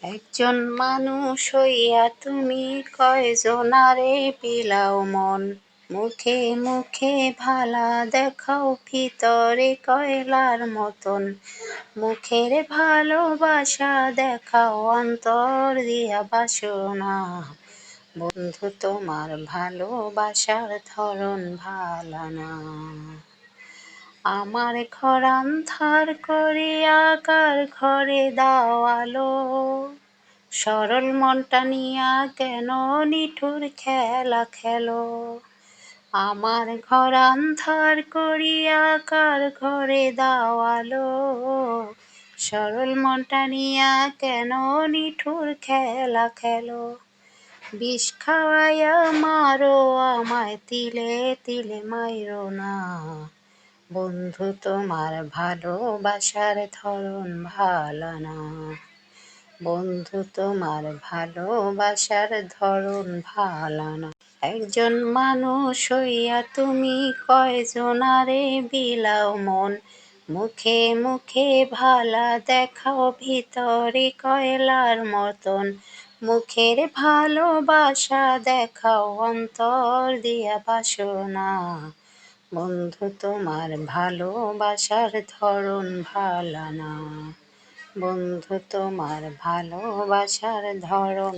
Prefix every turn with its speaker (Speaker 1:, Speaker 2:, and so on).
Speaker 1: একজন মানুষ হইয়া তুমি কয়জনারে বিলাও মন, মুখে মুখে ভালা দেখাও ভিতরে কয়লার মতন। মুখের ভালোবাসা দেখাও অন্তর দিয়া বাসনা, বন্ধু তোমার ভালোবাসার ধরন ভালা না। আমার ঘর আন্ধার করিয়া কার ঘরে দাও আলো, সরল মনটা নিয়া কেন নিঠুর খেলা খেলো। আমার ঘর আন্ধার করিয়া কার ঘরে দাও আলো, সরল মনটা নিয়া কেন নিঠুর খেলা খেলো। বিষ খাওয়াইয়া মারো আমায় তিলে তিলে মাইরো না, বন্ধু তোমার ভালোবাসার ধরন ভালা না। বন্ধু তোমার ভালোবাসার ধরন ভালা না। একজন মানুষ হইয়া তুমি কয়জনারে বিলাও মন, মুখে মুখে ভালা দেখাও ভিতরে কয়লার মতন। মুখের ভালোবাসা দেখাও অন্তর দিয়া বাসনা, বন্ধু তোমার ভালোবাসার ধরন ভালা না। বন্ধু তোমার ভালোবাসার ধরন